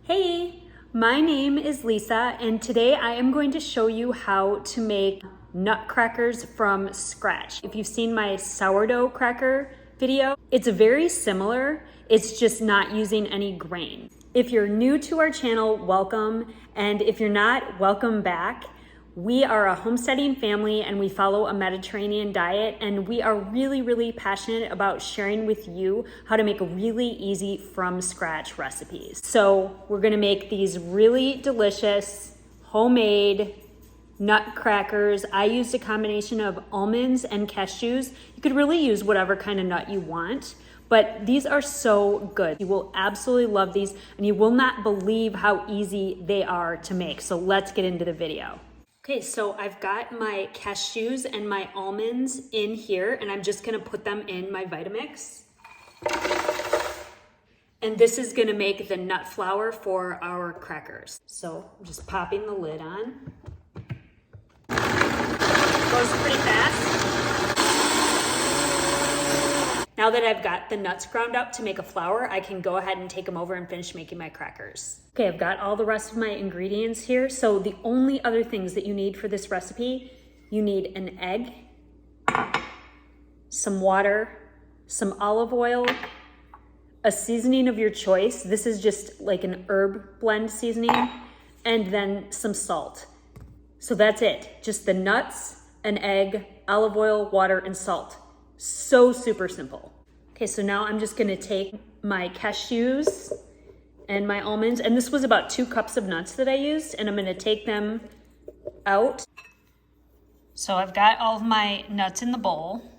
Hey, my name is Lisa, and today I am going to show you how to make nutcrackers from scratch. If you've seen my sourdough cracker video, it's very similar. It's just not using any grain. If you're new to our channel, welcome. And if you're not, welcome back. We are a homesteading family and we follow a Mediterranean diet, and we are really passionate about sharing with you how to make really easy from scratch recipes. So we're gonna make these really delicious homemade nutcrackers. I used a combination of almonds and cashews. You could really use whatever kind of nut you want, but these are so good. You will absolutely love these, and you will not believe how easy they are to make. So let's get into the video. Okay, so I've got my cashews and my almonds in here, and I'm just gonna put them in my Vitamix. And this is gonna make the nut flour for our crackers. So I'm just popping the lid on. Goes pretty fast. Now that I've got the nuts ground up to make a flour, I can go ahead and take them over and finish making my crackers. Okay, I've got all the rest of my ingredients here. So the only other things that you need for this recipe, you need an egg, some water, some olive oil, a seasoning of your choice. This is just like an herb blend seasoning, and then some salt. So that's it, just the nuts, an egg, olive oil, water, and salt. So super simple. Okay, so now I'm just gonna take my cashews and my almonds, and this was about 2 cups of nuts that I used, and I'm gonna take them out. So I've got all of my nuts in the bowl,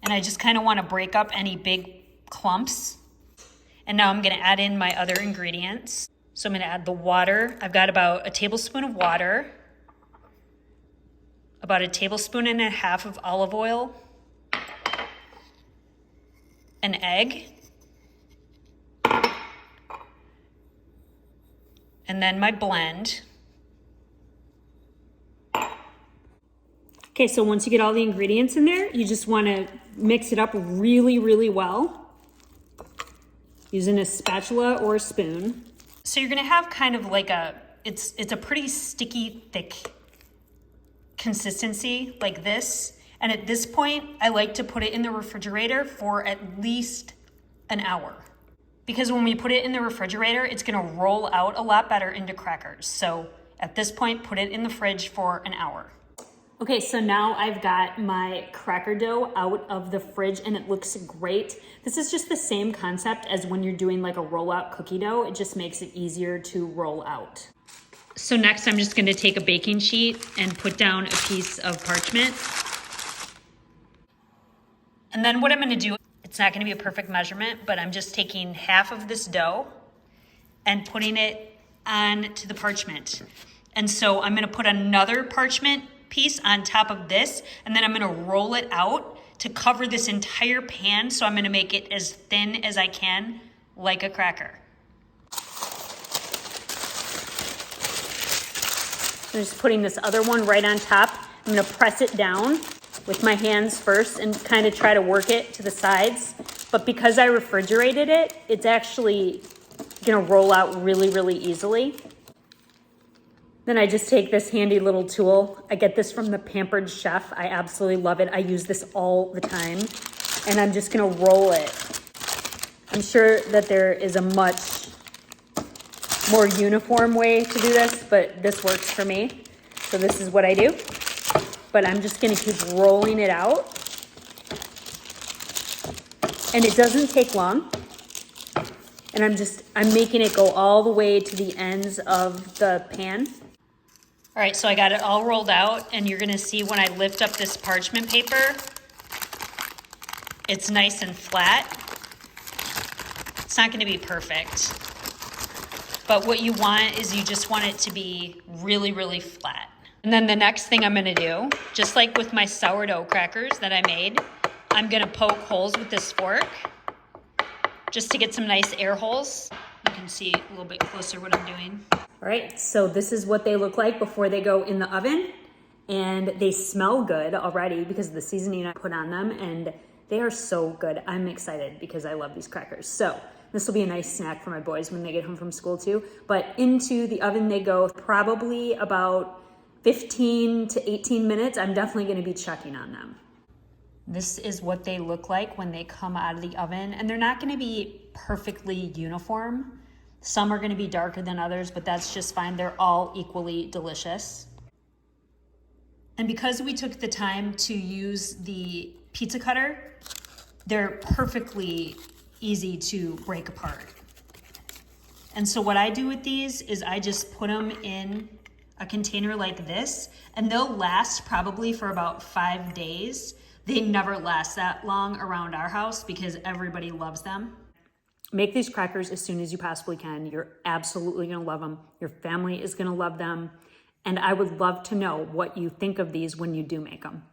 and I just kind of want to break up any big clumps. And now I'm gonna add in my other ingredients. So I'm gonna add the water. I've got about a tablespoon of water, about a tablespoon and a half of olive oil, an egg, and then my blend. Okay, so once you get all the ingredients in there, you just want to mix it up really well using a spatula or a spoon. So you're gonna have kind of like it's a pretty sticky, thick consistency like this. And at this point, I like to put it in the refrigerator for at least an hour. Because when we put it in the refrigerator, it's gonna roll out a lot better into crackers. So at this point, put it in the fridge for an hour. Okay, so now I've got my cracker dough out of the fridge and it looks great. This is just the same concept as when you're doing like a rollout cookie dough. It just makes it easier to roll out. So next I'm just gonna take a baking sheet and put down a piece of parchment. And then what I'm gonna do, it's not gonna be a perfect measurement, but I'm just taking half of this dough and putting it onto the parchment. And so I'm gonna put another parchment piece on top of this, and then I'm gonna roll it out to cover this entire pan. So I'm gonna make it as thin as I can, like a cracker. I'm just putting this other one right on top. I'm gonna press it down with my hands first and kind of try to work it to the sides. But because I refrigerated it, it's actually gonna roll out really easily. Then I just take this handy little tool. I get this from the Pampered Chef. I absolutely love it. I use this all the time. And I'm just gonna roll it. I'm sure that there is a much more uniform way to do this, but this works for me. So this is what I do. But I'm just gonna keep rolling it out. And it doesn't take long. And I'm making it go all the way to the ends of the pan. All right, so I got it all rolled out, and you're gonna see when I lift up this parchment paper, it's nice and flat. It's not gonna be perfect. But what you want is you just want it to be really flat. And then the next thing I'm gonna do, just like with my sourdough crackers that I made, I'm gonna poke holes with this fork just to get some nice air holes. You can see a little bit closer what I'm doing. All right, so this is what they look like before they go in the oven. And they smell good already because of the seasoning I put on them, and they are so good. I'm excited because I love these crackers. So This will be a nice snack for my boys when they get home from school too. But into the oven they go, probably about 15 to 18 minutes. I'm definitely gonna be checking on them. This is what they look like when they come out of the oven, and they're not gonna be perfectly uniform. Some are gonna be darker than others, but that's just fine. They're all equally delicious. And because we took the time to use the pizza cutter, they're perfectly easy to break apart. And so what I do with these is I just put them in a container like this, and they'll last probably for about 5 days. They never last that long around our house because everybody loves them. Make these crackers as soon as you possibly can. You're absolutely gonna love them. Your family is gonna love them. And I would love to know what you think of these when you do make them.